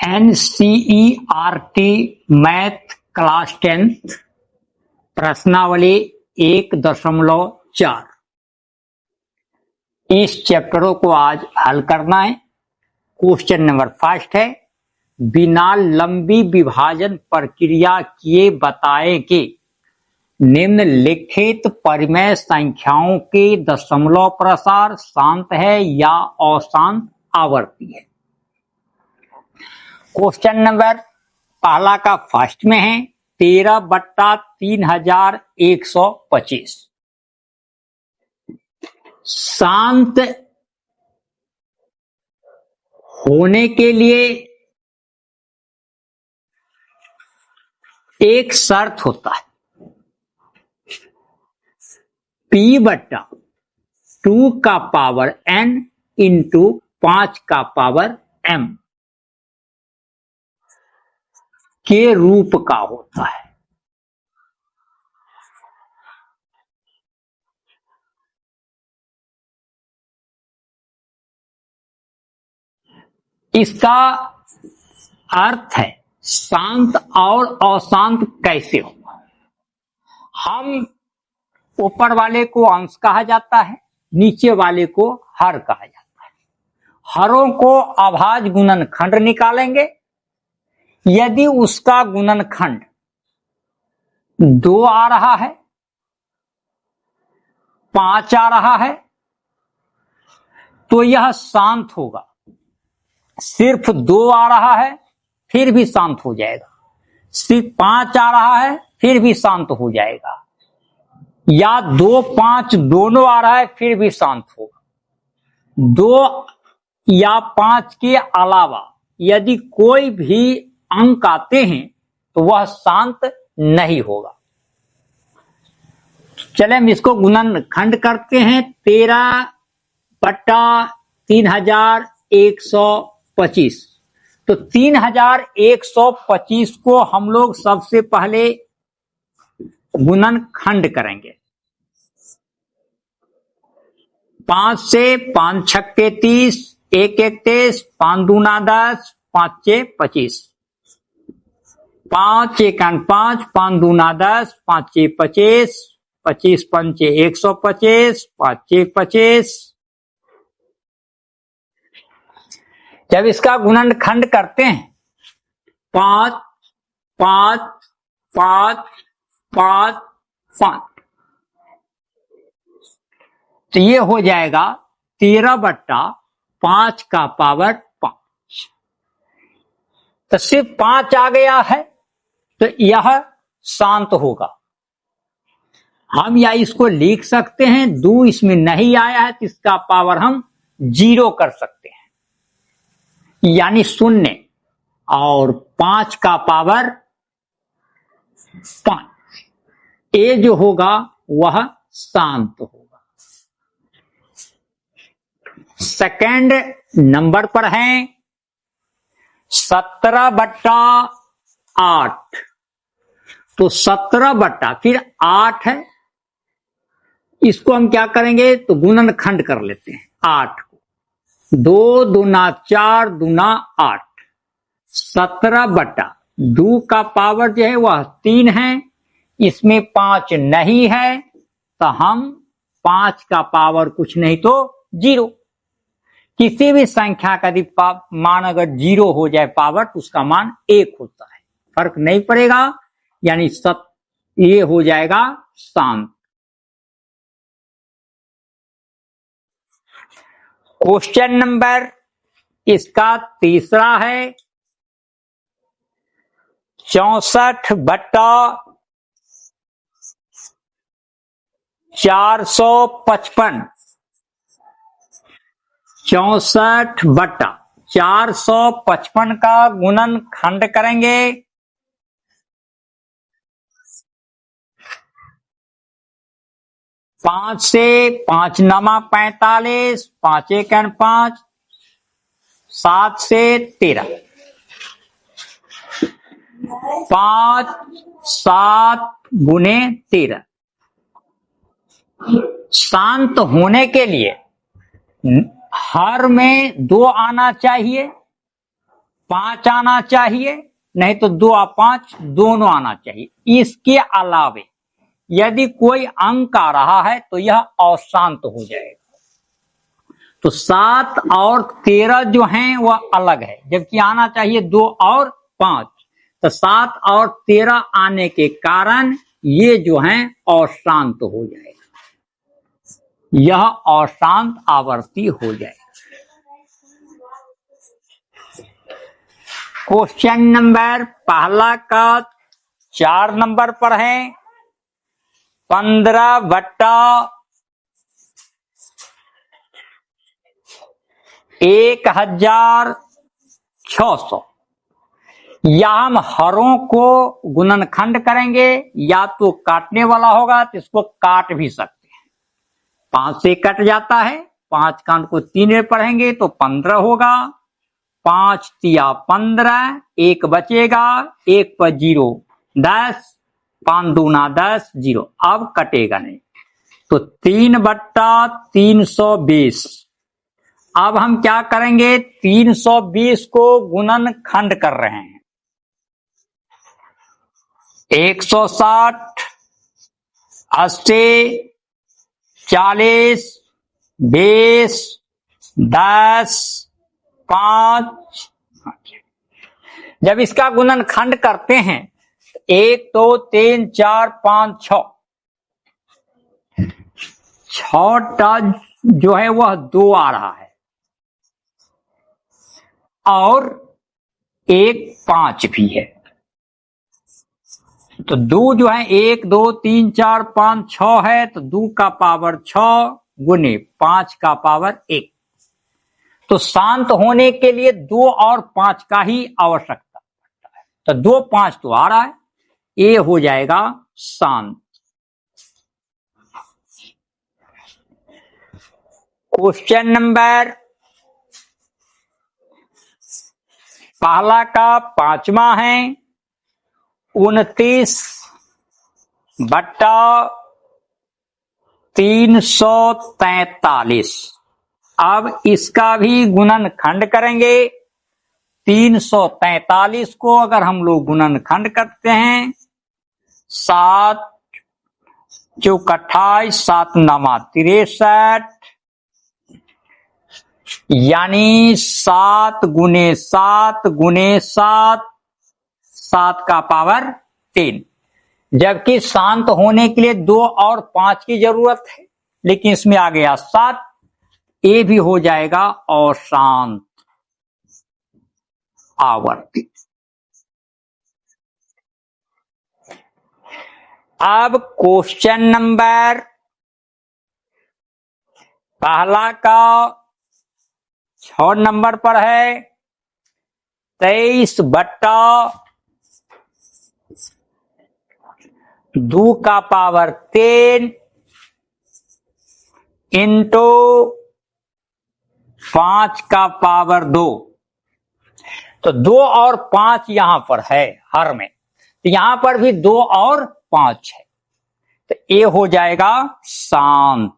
NCERT math class 10th प्रश्नावली 1.4 इस चैप्टरों को आज हल करना है। क्वेश्चन नंबर फर्स्ट है, बिना लंबी विभाजन प्रक्रिया किए बताएं कि निम्नलिखित परिमेय संख्याओं के दशमलव प्रसार शांत है या अशांत आवर्ती है। क्वेश्चन नंबर पहला का फर्स्ट में है 13/3125 शांत होने के लिए एक शर्त होता है, P/2 का पावर n इंटू 5 का पावर m के रूप का होता है। इसका अर्थ है शांत और अशांत कैसे होगा। हम ऊपर वाले को अंश कहा जाता है, नीचे वाले को हर कहा जाता है। हरों को अभाज्य गुणनखंड निकालेंगे। यदि उसका गुणनखंड 2 आ रहा है, 5 आ रहा है, तो यह शांत होगा। सिर्फ 2 आ रहा है फिर भी शांत हो जाएगा, सिर्फ 5 आ रहा है फिर भी शांत हो जाएगा, या 2, 5 दोनों आ रहा है फिर भी शांत होगा। 2 या 5 के अलावा यदि कोई भी अंक आते हैं तो वह शांत नहीं होगा। चले हम इसको गुणनखंड करते हैं। 13/3125 तो 3125 को हम लोग सबसे पहले गुणनखंड करेंगे। 5 से 5 छक्के 30, 1 1 23, 5 दूना 10, 5 6 25, 5 1 5, 5 दूना 10, 5 6 25, 25 5 125, 5 6 25। जब इसका गुणनखंड करते हैं 5 5 5 5 5 तो ये हो जाएगा 13/5 का पावर 5। तो सिर्फ 5 आ गया है तो यह शांत होगा। हम या इसको लिख सकते हैं, 2 इसमें नहीं आया है तो इसका पावर हम 0 कर सकते हैं, यानी 0, और 5 का पावर 5। ए जो होगा वह शांत होगा। सेकंड नंबर पर है 17/8 तो 17 फिर 8 है, इसको हम क्या करेंगे तो गुणनखंड कर लेते हैं। 8 को 2 दूना 4 दूना 8, 17/2 का पावर जो है वह 3 है, इसमें 5 नहीं है तो हम 5 का पावर कुछ नहीं तो 0। किसी भी संख्या का यदि मान अगर 0 हो जाए पावर तो उसका मान 1 होता है, फर्क नहीं पड़ेगा, यानी ये हो जाएगा शांत। क्वेश्चन नंबर इसका तीसरा है 64/455 64/455 का गुणनखंड करेंगे। 5 से 5 9 45, 5 1 5, 7 से 13, 5 7 गुने 13। शांत होने के लिए हर में 2 आना चाहिए 5 आना चाहिए, नहीं तो 2 और 5 दोनों आना चाहिए। इसके अलावे यदि कोई अंक आ रहा है तो यह अशांत हो जाएगा। तो 7 और 13 जो हैं वह अलग है, जबकि आना चाहिए 2 और 5। तो 7 और 13 आने के कारण ये जो हैं अशांत हो जाएगा, यह अशांत आवर्ती हो जाएगा। क्वेश्चन नंबर पहला का 4 नंबर पर है। 15/1600 या हम हरों को गुणनखंड करेंगे, या तो काटने वाला होगा तो इसको काट भी सकते हैं। 5 से कट जाता है, 5 का अंक को 3 में पढ़ेंगे तो 15 होगा। 5 तिया 15, 1 बचेगा, 1 पर 0 10, 5 दूना 10, 0 अब कटेगा नहीं। तो 3/320। अब हम क्या करेंगे, 320 को गुणनखंड कर रहे हैं। 160, 80, 40, 20, 10, 5। जब इसका गुणनखंड करते हैं 1 2 3 4 5 6, 6 जो है वह 2 आ रहा है और 1 5 भी है। तो 2 जो है 1 2 3 4 5 6 है, तो 2 का पावर 6 गुने 5 का पावर 1। तो शांत होने के लिए 2 और 5 का ही आवश्यकता पड़ता है। तो 2 5 तो आ रहा है, ये हो जाएगा शांत। क्वेश्चन नंबर पहला का 5वां है। 29/343। अब इसका भी गुणनखंड करेंगे। 343 को अगर हम लोग गुणनखंड करते हैं, 7 चौक 28, 7 नमा 63, यानी 7 गुने 7 गुने 7, 7 का पावर 3। जबकि शांत होने के लिए 2 और 5 की जरूरत है, लेकिन इसमें आ गया 7, ये भी हो जाएगा अशांत आवर्ती। अब क्वेश्चन नंबर पहला का 6 नंबर पर है। 23/2 का पावर 10 इंटू 5 का पावर 2। तो 2 और 5 यहां पर है हर में, तो यहां पर भी 2 और 5 है, तो ये हो जाएगा शांत।